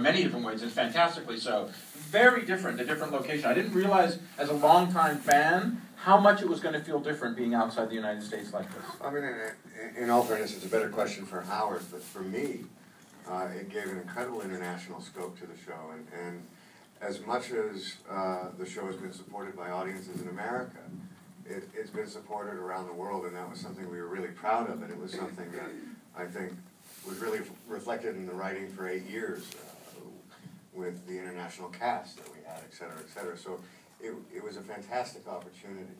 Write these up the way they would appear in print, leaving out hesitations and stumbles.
many different ways, and fantastically so. Very different, a different location. I didn't realize, as a longtime fan, how much it was going to feel different being outside the United States like this. I mean, in all fairness, it's a better question for Howard, but for me, it gave an incredible international scope to the show, and as much as the show has been supported by audiences in America, it's been supported around the world, and that was something we were really proud of, and it was something that I think was really reflected in the writing for 8 years with the international cast that we had, et cetera, et cetera. So it was a fantastic opportunity.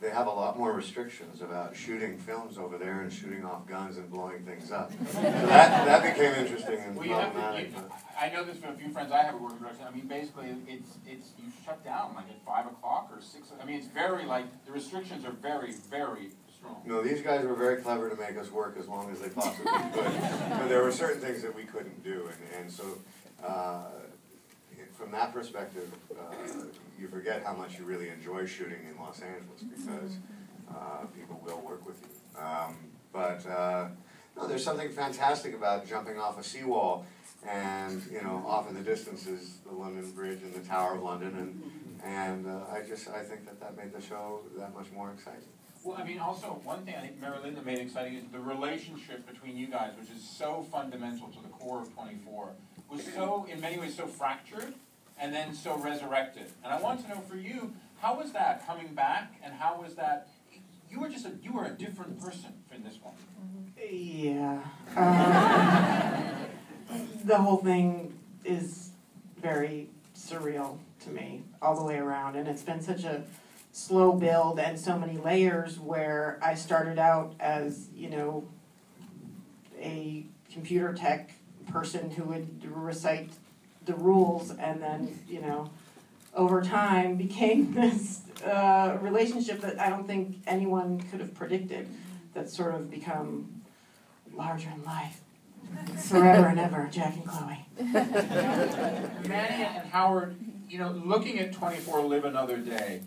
They have a lot more restrictions about shooting films over there and shooting off guns and blowing things up. So that became interesting and problematic. I know this from a few friends I have who work in production. I mean, basically, it's you shut down like at 5 o'clock or 6. I mean, it's very like the restrictions are very, very strong. No, these guys were very clever to make us work as long as they possibly could. But there were certain things that we couldn't do, and so from that perspective, you forget how much you really enjoy shooting in Los Angeles because people will work with you. No, there's something fantastic about jumping off a seawall, and off in the distance is the London Bridge and the Tower of London, and I think that made the show that much more exciting. Well, I mean, also one thing I think Mary Linda made exciting is the relationship between you guys, which is so fundamental to the core of 24, was so, in many ways, so fractured and then so resurrected. And I want to know for you, how was that coming back, and how was that? You were a different person in this one. Yeah. The whole thing is very surreal to me all the way around, and it's been such a slow build and so many layers where I started out as, a computer tech person who would recite the rules, and then, over time became this relationship that I don't think anyone could have predicted, that's sort of become larger in life. Forever and ever, Jack and Chloe. Manny and Howard, looking at 24 Live Another Day,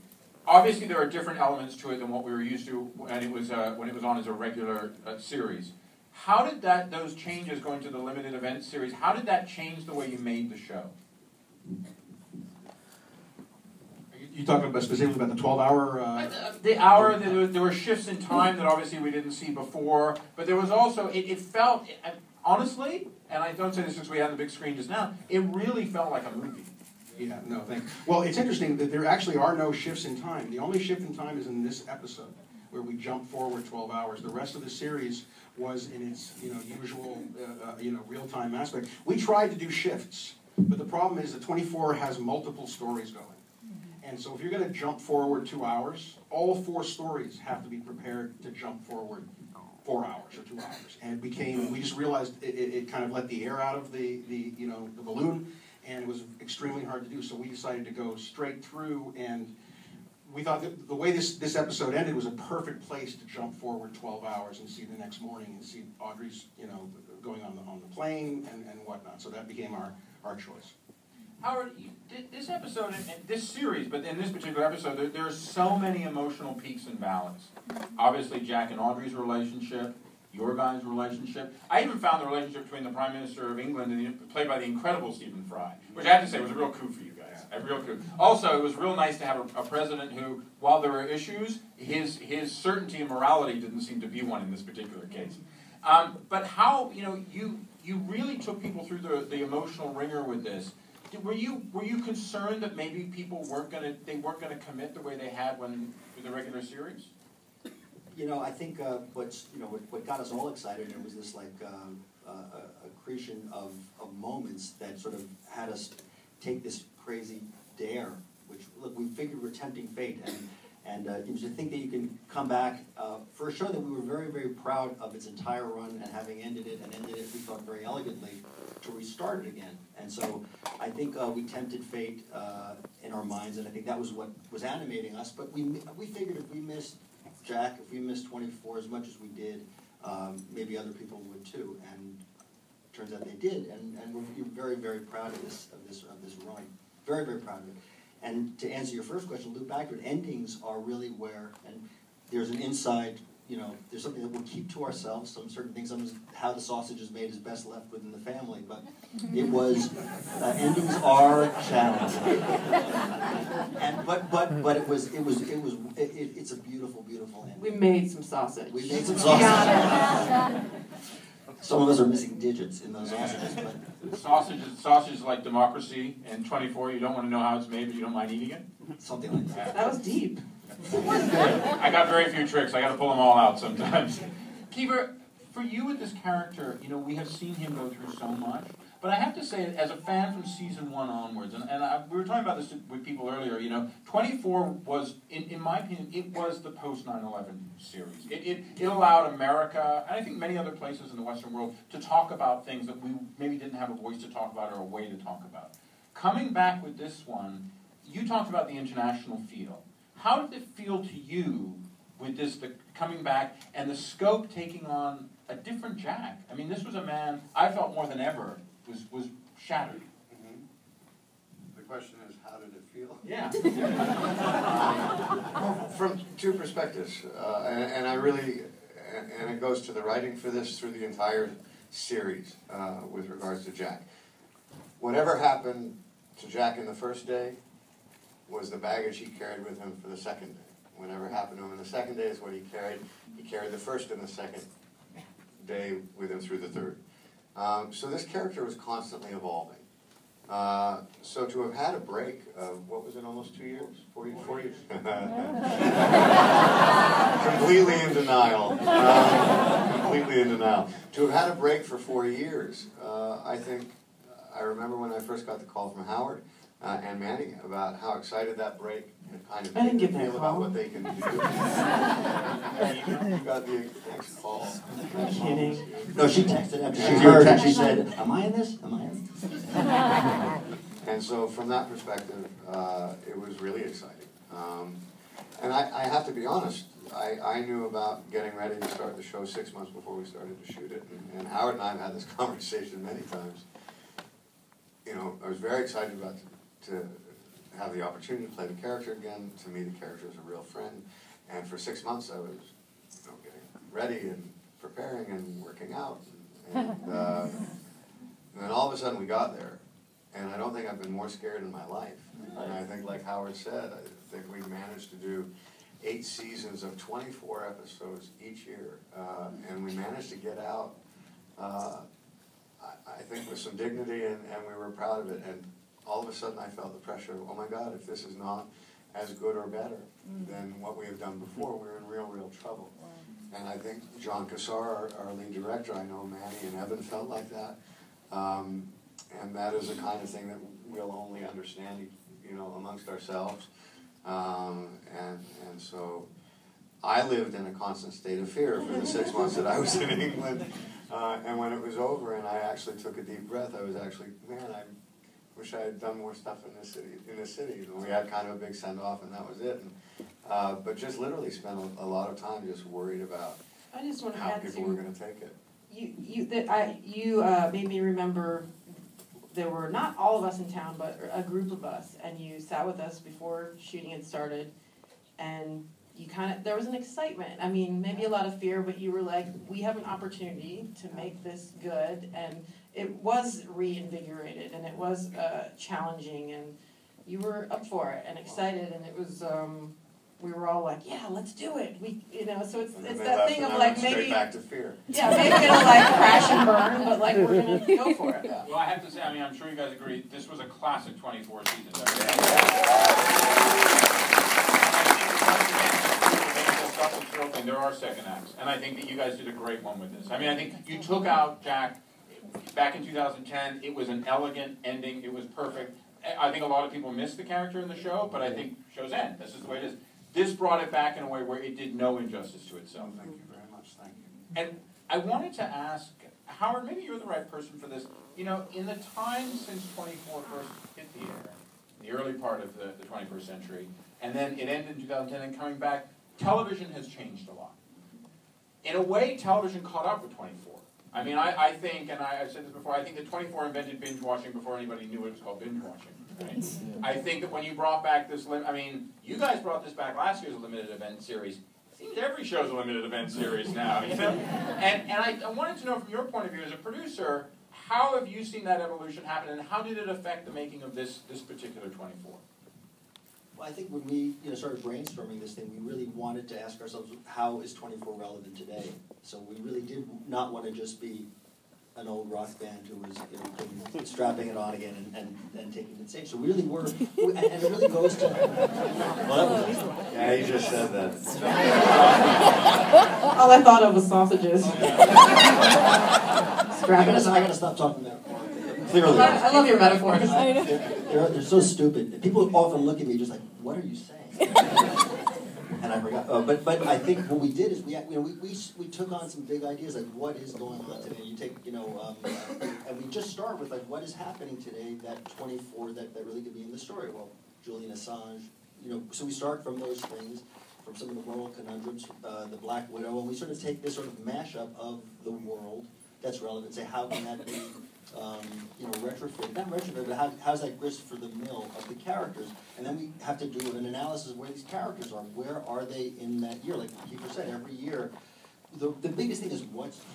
obviously there are different elements to it than what we were used to when it was on as a regular series. How did those changes going to the limited event series, how did that change the way you made the show? You talking about specifically about the 12-hour? The hour, there were shifts in time that obviously we didn't see before, but there was also, it felt, honestly, and I don't say this since we had the big screen just now, it really felt like a movie. Yeah, no, thanks. Well, it's interesting that there actually are no shifts in time. The only shift in time is in this episode, where we jump forward 12 hours. The rest of the series was in its usual real-time aspect. We tried to do shifts, but the problem is that 24 has multiple stories going. And so if you're going to jump forward 2 hours, all 4 stories have to be prepared to jump forward 4 hours or 2 hours. And we just realized it kind of let the air out of the balloon, and it was extremely hard to do. So we decided to go straight through, and we thought that the way this episode ended was a perfect place to jump forward 12 hours and see the next morning and see Audrey's going on the plane and whatnot. So that became our choice. Howard, this episode and this series, but in this particular episode, there are so many emotional peaks and valleys. Obviously, Jack and Audrey's relationship, your guys' relationship. I even found the relationship between the Prime Minister of England, played by the incredible Stephen Fry, which I have to say was a real coup for you guys. A real coup. Also, it was real nice to have a president who, while there were issues, his certainty and morality didn't seem to be one in this particular case. But how, you really took people through the emotional ringer with this. Were you concerned that maybe people weren't gonna commit the way they had with the regular series? I think what got us all excited, it was this accretion of moments that sort of had us take this crazy dare, which look, we figured we're tempting fate, and to think that you can come back for a show that we were very, very proud of its entire run, and having ended it, we thought very elegantly, to restart it again. And so I think we tempted fate in our minds, and I think that was what was animating us. But we figured if we missed Jack, if we missed 24 as much as we did, maybe other people would too. And it turns out they did, and we're very, very proud of this run. Very, very proud of it. And to answer your first question, loop backward, endings are really where, and there's an inside you know, there's something that we'll keep to ourselves. Some certain things, how the sausage is made is best left within the family. But it was endings are challenging. And but it's a beautiful ending. We made some sausage. We made some sausage. Some of us are missing digits in those sausages, but Sausage is like democracy, and 24, you don't want to know how it's made, but you don't mind eating it? something like that. That was deep. I got very few tricks. I got to pull them all out sometimes. Kiefer, for you with this character, you know, we have seen him go through so much. But I have to say, as a fan from season 1 onwards, and we were talking about this with people earlier, you know, 24 was, in my opinion, it was the post 9/11 series. It allowed America, and I think many other places in the Western world, to talk about things that we maybe didn't have a voice to talk about or a way to talk about. Coming back with this one, you talked about the international feel. How did it feel to you with this, the coming back, and the scope taking on a different Jack? I mean, this was a man, I felt more than ever, was shattered. Mm-hmm. The question is, how did it feel? Yeah. From two perspectives, and I really, and it goes to the writing for this through the entire series with regards to Jack. Whatever happened to Jack in the first day was the baggage he carried with him for the second day. Whatever happened to him in the second day is what he carried. He carried the first and the second day with him through the third. So this character was constantly evolving. So to have had a break of, what was it, almost 2 years? 4 years? Completely in denial. Completely in denial. To have had a break for 4 years, I remember when I first got the call from Howard and Manny about how excited that break and kind of I didn't get feel that about call. what they can do. You got the next call. I'm kidding. No, she texted after she She heard it. texted. She said, "Am I in this? Am I in this?" And so from that perspective, it was really exciting. And I have to be honest, I knew about getting ready to start the show 6 months before we started to shoot it. And Howard and I have had this conversation many times. You know, I was very excited about to have the opportunity to play the character again, to me the character as a real friend. And for 6 months I was, you know, getting ready and preparing and working out. And then all of a sudden we got there. And I don't think I've been more scared in my life. And I think, like Howard said, I think we managed to do 8 seasons of 24 episodes each year. And we managed to get out, I think, with some dignity, and we were proud of it. And all of a sudden I felt the pressure of, oh my God, if this is not as good or better than what we have done before, we're in real trouble. And I think John Cassar, our lead director, I know Manny and Evan felt like that. And that is the kind of thing that we'll only understand, you know, amongst ourselves. And so I lived in a constant state of fear for the 6 months that I was in England. And when it was over and I actually took a deep breath, I was actually, man, I wish I had done more stuff in this city. And we had kind of a big send-off and that was it. And, but just literally spent a lot of time just worried about I just want to how add people were going to take it. You made me remember there were not all of us in town, but a group of us, and you sat with us before shooting had started, and you there was an excitement. I mean, maybe a lot of fear, but you were like, we have an opportunity to make this good, and it was reinvigorated, and it was challenging, and you were up for it and excited, and it was. We were all like, yeah, let's do it. So it's that thing of like maybe straight back to fear. Yeah, maybe it'll like crash and burn, but like we're gonna go for it. Well, I have to say, I mean, I'm sure you guys agree, this was a classic 24 season. There are second acts, and I think that you guys did a great one with this. I mean, I think you took out Jack back in 2010. It was an elegant ending. It was perfect. I think a lot of people missed the character in the show, but I think show's end. This is the way it is. This brought it back in a way where it did no injustice to itself. Thank you very much. Thank you. And I wanted to ask, Howard, maybe you're the right person for this. You know, in the time since 24 first hit the air, the early part of the 21st century, and then it ended in 2010 and coming back, television has changed a lot. In a way, television caught up with 24. I mean, I think, and I've said this before, I think that 24 invented binge watching before anybody knew it was called binge watching. Right? I think that when you brought back this, I mean, you guys brought this back last year as a limited event series. seems every show's a limited event series now, you know? And I wanted to know from your point of view as a producer, how have you seen that evolution happen, and how did it affect the making of this particular 24? Well, I think when we started brainstorming this thing, we really wanted to ask ourselves, how is 24 relevant today? So we really did not want to just be an old rock band who was strapping it on again and taking it stage. So we really were, and it really goes to. Yeah, you just said that. All I thought of was sausages. I gotta stop talking about art. Clearly. I love your metaphors. They're so stupid. People often look at me just like, what are you saying? And I forgot. But I think what we did is we took on some big ideas like what is going on today. You take and we just start with like what is happening today that 24 that really could be in the story. Well, Julian Assange. So we start from those things, from some of the moral conundrums, the Black Widow, and we sort of take this sort of mashup of the world that's relevant. Say how can that be retrofit, not retrofit, but how's that grist for the mill of the characters? And then we have to do an analysis of where these characters are. Where are they in that year? Like Kiefer said, every year, the biggest thing is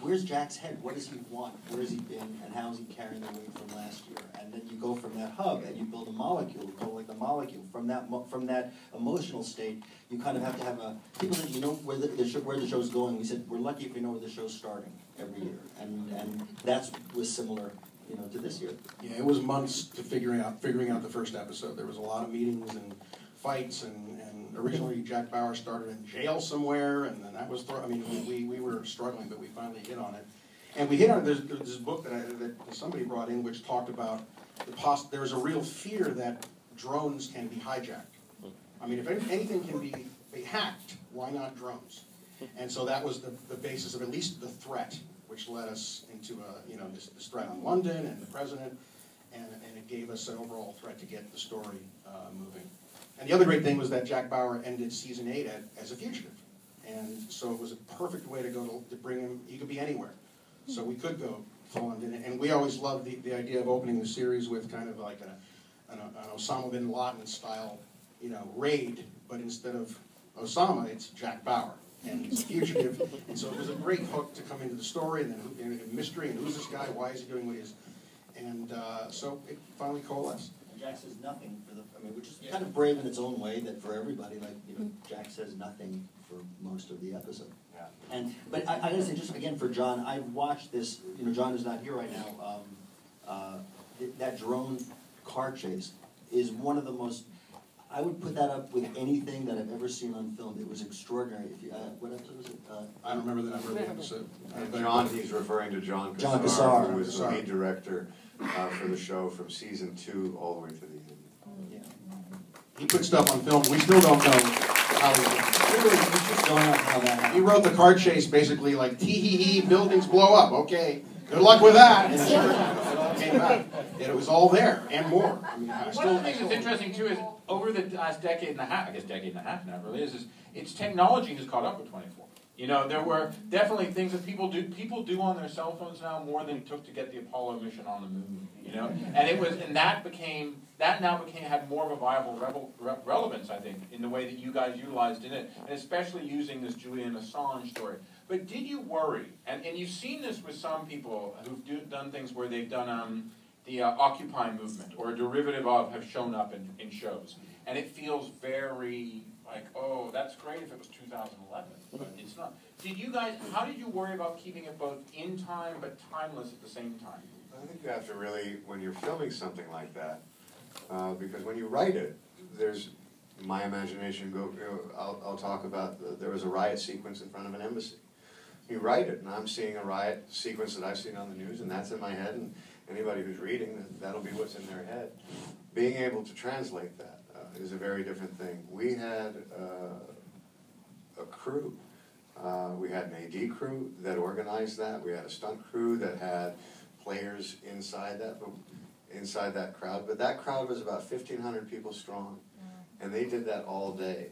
where's Jack's head? What does he want? Where has he been? And how is he carrying the weight from last year? And then you go from that hub and you build a molecule, like the molecule. From that emotional state, you kind of have to have people said, where the show's going. We said, we're lucky if we know where the show's starting every year. And that was similar to this year. Yeah, it was months to figuring out the first episode. There was a lot of meetings and fights, and originally Jack Bauer started in jail somewhere, and then that was we were struggling, but we finally hit on it. And we hit on there's this book that somebody brought in, which talked about there's a real fear that drones can be hijacked. I mean, if anything can be hacked, why not drones? And so that was the basis of at least the threat, which led us into this threat on London and the president, and it gave us an overall threat to get the story moving. And the other great thing was that Jack Bauer ended season 8 as a fugitive, and so it was a perfect way to bring him. He could be anywhere, so we could go to London. And we always loved the idea of opening the series with kind of like an Osama bin Laden style, raid, but instead of Osama, it's Jack Bauer. And he's a fugitive, and so it was a great hook to come into the story, and then mystery, and who's this guy, why is he doing what he is, and so it finally coalesced. And Jack says nothing which is kind of brave in its own way, that for everybody, Jack says nothing for most of the episode. Yeah. But I gotta say, just again for John, I watched this, John is not here right now, that drone car chase is one of the most, I would put that up with anything that I've ever seen on film. It was extraordinary. What episode was it? I don't remember the number of the episode. John, he's referring to John Cassar, who was the lead director for the show from season 2 all the way to the end. Yeah. He put stuff on film. We still don't know how he did it. Really, we just don't know how that happened. He wrote the car chase basically like, tee-hee-hee, buildings blow up. Okay, good luck with that. And sure, it all came back. And it was all there and more. I mean, one of the things that's interesting too is over the last decade and a half now it really is its technology has caught up with 24. There were definitely things that people do on their cell phones now more than it took to get the Apollo mission on the moon. And that now had more of a viable relevance, I think, in the way that you guys utilized in it, and especially using this Julian Assange story. But did you worry, and you've seen this with some people who've done things where they've done the Occupy movement, or a derivative of, have shown up in shows. And it feels very like, oh, that's great if it was 2011, but it's not. How did you worry about keeping it both in time but timeless at the same time? I think you have to really, when you're filming something like that, because when you write it, there's, my imagination I'll talk about, there was a riot sequence in front of an embassy. You write it, and I'm seeing a riot sequence that I've seen on the news, and that's in my head, and anybody who's reading, that'll be what's in their head. Being able to translate that is a very different thing. We had a crew. We had an AD crew that organized that. We had a stunt crew that had players inside that crowd. But that crowd was about 1,500 people strong. And they did that all day.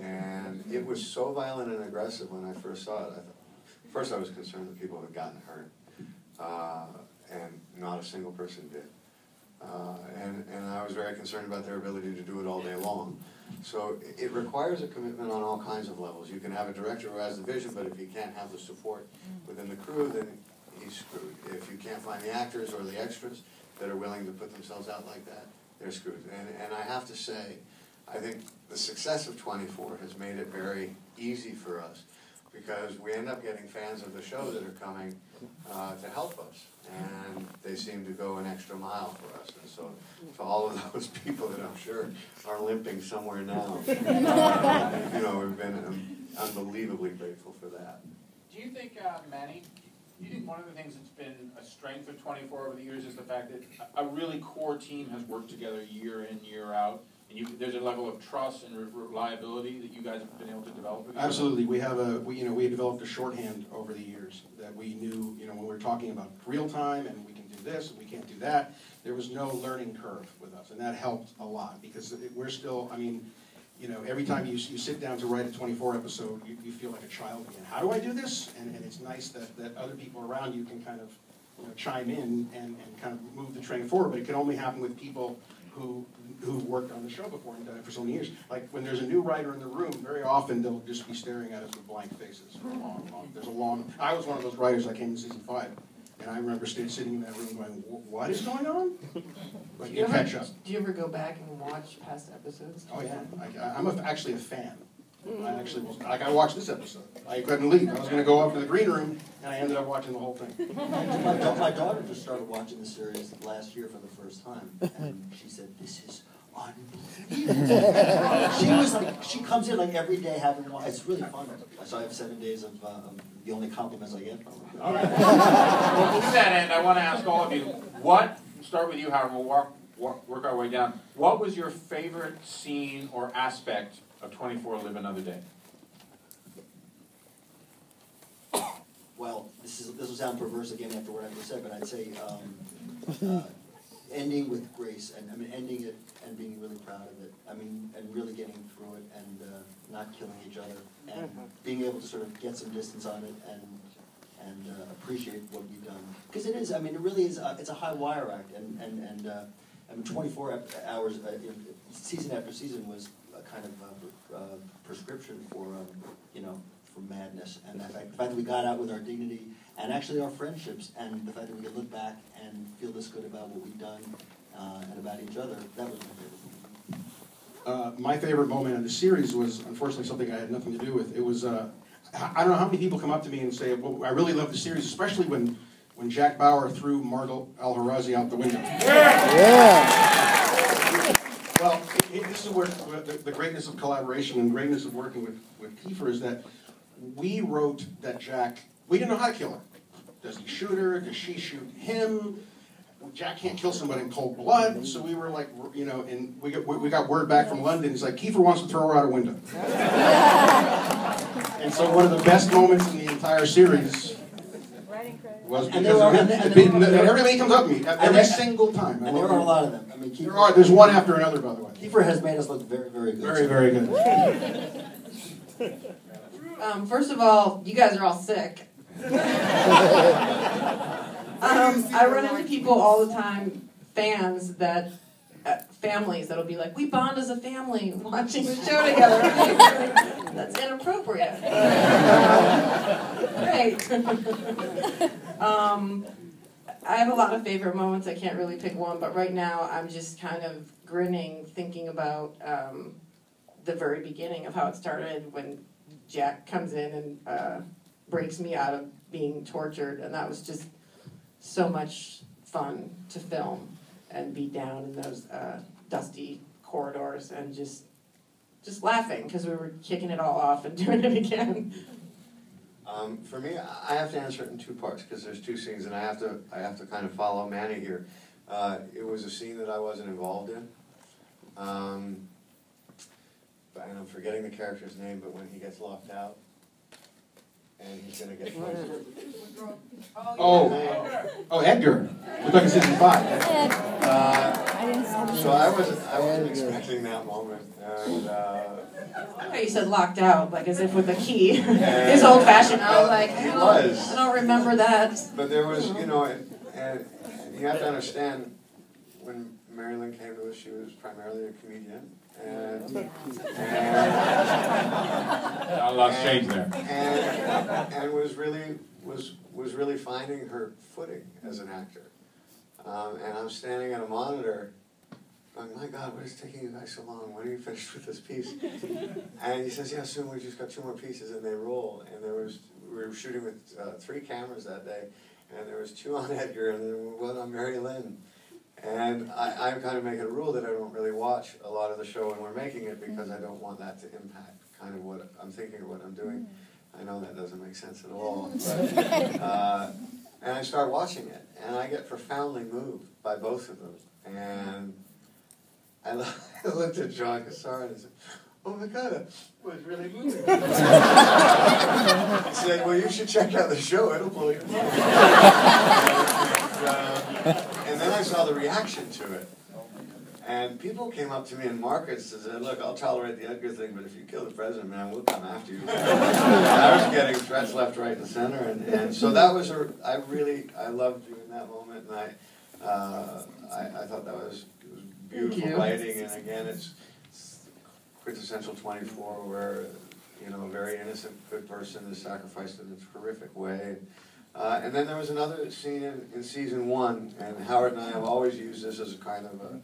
And it was so violent and aggressive when I first saw it. First I was concerned that people had gotten hurt. And not a single person did. And I was very concerned about their ability to do it all day long. So it requires a commitment on all kinds of levels. You can have a director who has the vision, but if he can't have the support within the crew, then he's screwed. If you can't find the actors or the extras that are willing to put themselves out like that, they're screwed. And I have to say, I think the success of 24 has made it very easy for us, because we end up getting fans of the show that are coming to help us, and they seem to go an extra mile for us. And so to all of those people that I'm sure are limping somewhere now, we've been unbelievably grateful for that. Do you think, Manny, do you think one of the things that's been a strength of 24 over the years is the fact that a really core team has worked together year in, year out? And there's a level of trust and reliability that you guys have been able to develop with each other? Absolutely. We have we developed a shorthand over the years that we knew, when we were talking about real time and we can do this and we can't do that, there was no learning curve with us, and that helped a lot, because we're still, every time you sit down to write a 24 episode, you feel like a child again. How do I do this? And it's nice that other people around you can kind of chime in and kind of move the train forward, but it can only happen with people who've worked on the show before and done it for so many years. Like when there's a new writer in the room, very often they'll just be staring at us with blank faces for a long. I was one of those writers that came in season 5, and I remember sitting in that room going, "What is going on?" But you catch up. Do you ever go back and watch past episodes? Oh yeah, I'm actually a fan. I actually was, I watched this episode. I couldn't leave. I was going to go up to the green room, and I ended up watching the whole thing. My daughter just started watching the series last year for the first time, and she said, "This is unbelievable." She comes in like every day having watched. It's really fun. So I have 7 days of the only compliments I get from her. All right. Well, to that end, I want to ask all of you, start with you, Howard, we'll work our way down. What was your favorite scene or aspect of 24 Live Another Day? Well, this will sound perverse again after what I just said, but I'd say ending with grace, and ending it and being really proud of it. And really getting through it and not killing each other, and being able to sort of get some distance on it and appreciate what we've done. Because it is, it really is. It's a high wire act, and 24 hours, season after season was a kind of prescription for for madness, and the fact that we got out with our dignity and actually our friendships, and the fact that we could look back and feel this good about what we've done and about each other, that was my favorite thing. My favorite moment of the series was, unfortunately, something I had nothing to do with. It was, I don't know how many people come up to me and say, well, I really love the series, especially when Jack Bauer threw Margot Al-Harazi out the window. Yeah. Well, this is where the greatness of collaboration and greatness of working with Kiefer is that we wrote that Jack, we didn't know how to kill her. Does he shoot her? Does she shoot him? Jack can't kill somebody in cold blood, so we were like, and we got word back from London. It's like, Kiefer wants to throw her out a window. And so one of the best moments in the entire series was because everybody comes up to me every single time. And there are a lot of them. There's one after another, by the way. Kiefer has made us look very, very good. Very, very good. First of all, you guys are all sick. I run into people all the time, fans that, families that'll be like, we bond as a family watching the show together. That's inappropriate. Great. I have a lot of favorite moments. I can't really pick one, but right now I'm just kind of grinning thinking about the very beginning of how it started when Jack comes in and breaks me out of being tortured, and that was just so much fun to film and be down in those dusty corridors and just laughing because we were kicking it all off and doing it again. For me, I have to answer it in two parts because there's two scenes, and I have to kind of follow Manny here. It was a scene that I wasn't involved in, and I'm forgetting the character's name, but when he gets locked out and he's going to get poisoned. Oh, Edgar. We're talking season 5. So I wasn't expecting that moment, and You said locked out, like as if with a key. His old-fashioned. I was like, I don't remember that. But there was, and you have to understand, when Mary Lynn came to us, she was primarily a comedian, and A lot's changed there. and was really finding her footing as an actor. And I'm standing at a monitor, going, my God, what is taking you guys so long? When are you finished with this piece? And he says, yeah, soon, we just got 2 more pieces, and they roll. And we were shooting with 3 cameras that day, and there was 2 on Edgar, and then 1 on Mary Lynn. And I'm kind of making a rule that I don't really watch a lot of the show when we're making it, because I don't want that to impact kind of what I'm thinking of what I'm doing. I know that doesn't make sense at all. But, and I start watching it, and I get profoundly moved by both of them. And I looked at John Cassar and I said, oh my God, that was really moving. He said, well, you should check out the show, it'll blow your mind. And then I saw the reaction to it. And people came up to me in markets and said, look, I'll tolerate the Edgar thing, but if you kill the president, man, we'll come after you. And I was getting threats left, right, and center. And so that was, I loved doing that moment. And I thought that was beautiful writing. And again, it's quintessential 24, where, you know, a very innocent, good person is sacrificed in a horrific way. And then there was another scene in season 1, and Howard and I have always used this as a kind of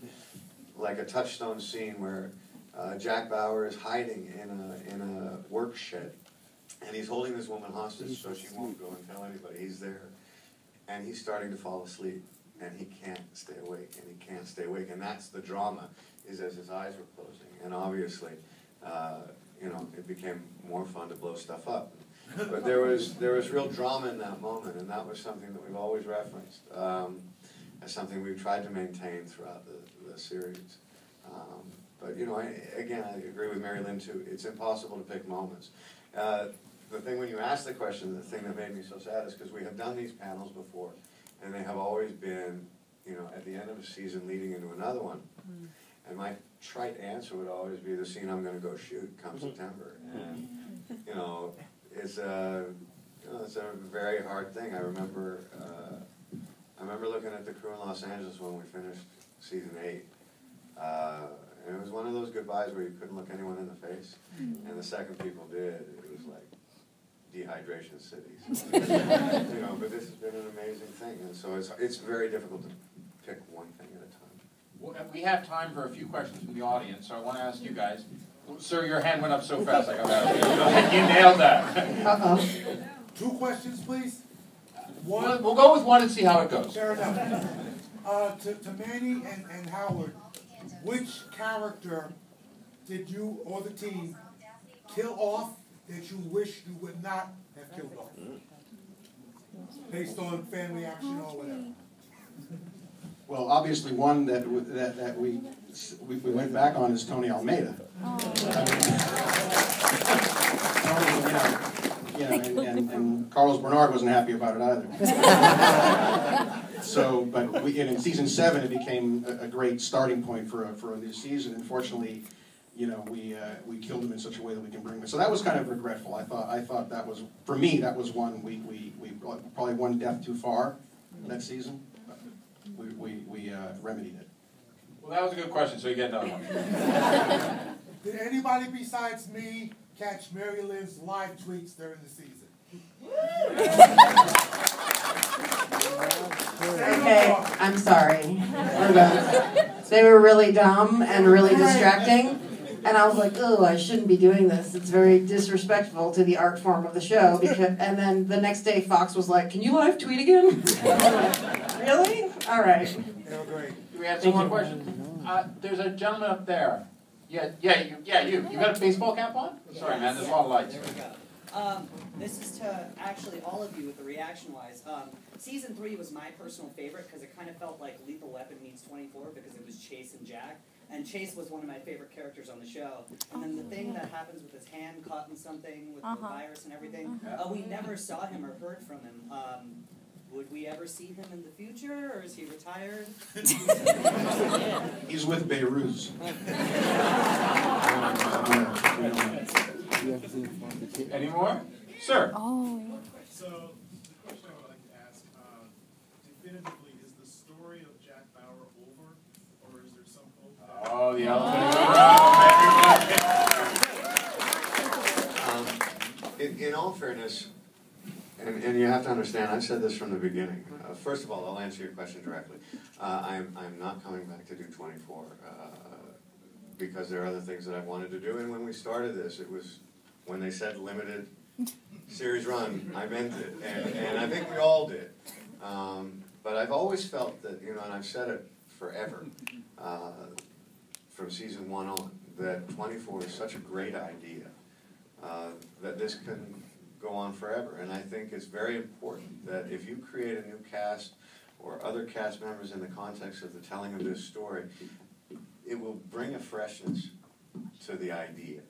like a touchstone scene where Jack Bauer is hiding in a work shed, and he's holding this woman hostage so she won't go and tell anybody he's there, and he's starting to fall asleep, and he can't stay awake, and that's the drama, is as his eyes were closing, and obviously, you know, it became more fun to blow stuff up. But there was real drama in that moment, and that was something that we've always referenced as something we've tried to maintain throughout the series. But you know, I agree with Mary Lynn too. It's impossible to pick moments. The thing when you ask the question, the thing that made me so sad is because we have done these panels before, and they have always been, you know, at the end of a season leading into another one. And my trite answer would always be the scene I'm going to go shoot come September. And you know, it's a very hard thing. I remember looking at the crew in Los Angeles when we finished season 8. And it was one of those goodbyes where you couldn't look anyone in the face. And the second people did, it was like dehydration city. So, you know, but this has been an amazing thing. And so it's very difficult to pick one thing at a time. Well, we have time for a few questions from the audience, so I want to ask you guys. Sir, your hand went up so fast I got that. You nailed that. 2 questions, please. One, we'll go with 1 and see how it goes. Fair enough. To Manny and Howard, which character did you or the team kill off that you wish you would not have killed off? Based on fan reaction or whatever. Well, obviously one that we went back on is Tony Almeida. And Carlos Bernard wasn't happy about it either. So, but in season 7, it became a great starting point for a new season. Unfortunately, you know, we killed him in such a way that we can bring him. So that was kind of regretful. I thought that was, for me, that was one we probably one death too far that season. We remedied it. Well, that was a good question, so you get another one. Did anybody besides me catch Mary Lynn's live tweets during the season? Okay, I'm sorry. We're done. They were really dumb and really distracting. And I was like, oh, I shouldn't be doing this. It's very disrespectful to the art form of the show. And then the next day, Fox was like, can you live tweet again? Really? All right. No, great. Do we have some more questions? There's a gentleman up there. You. You got a baseball cap on? Sorry, man, there's a lot of lights. There we go. This is to actually all of you with the reaction-wise. Season 3 was my personal favorite because it kind of felt like Lethal Weapon meets 24 because it was Chase and Jack. And Chase was one of my favorite characters on the show. And then the thing that happens with his hand caught in something with the virus and everything, we never saw him or heard from him. Would we ever see him in the future, or is he retired? He's with Beirut. Any more? Sir. Oh. So, the question I would like to ask, definitively, is the story of Jack Bauer over the elephant. In all fairness, and you have to understand, I've said this from the beginning. First of all, I'll answer your question directly. I'm not coming back to do 24 because there are other things that I wanted to do. And when we started this, it was when they said limited series run, I meant it, and I think we all did. But I've always felt that, you know, and I've said it forever, from season 1 on, that 24 is such a great idea that this can go on forever. And I think it's very important that if you create a new cast or other cast members in the context of the telling of this story, it will bring a freshness to the idea.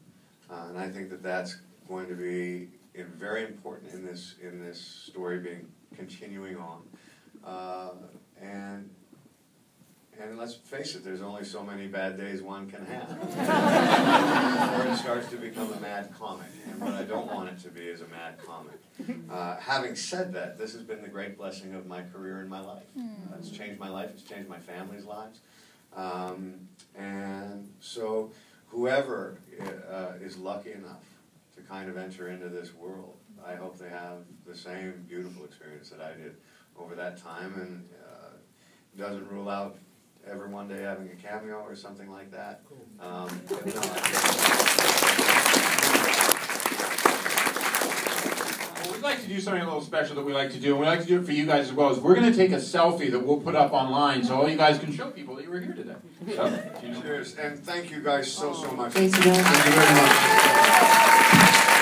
And I think that that's going to be very important in this story being continuing on. And let's face it, there's only so many bad days one can have before it starts to become a mad comic. And what I don't want it to be is a mad comic. Having said that, this has been the great blessing of my career and my life. It's changed my life, it's changed my family's lives. And so whoever is lucky enough to kind of enter into this world, I hope they have the same beautiful experience that I did over that time, and doesn't rule out ever one day having a cameo or something like that. But no, Well, we'd like to do something a little special that we like to do, and we like to do it for you guys as well, is we're going to take a selfie that we'll put up online so all you guys can show people that you were here today. So, cheers, and thank you guys so much. Thanks again. Thank you very much.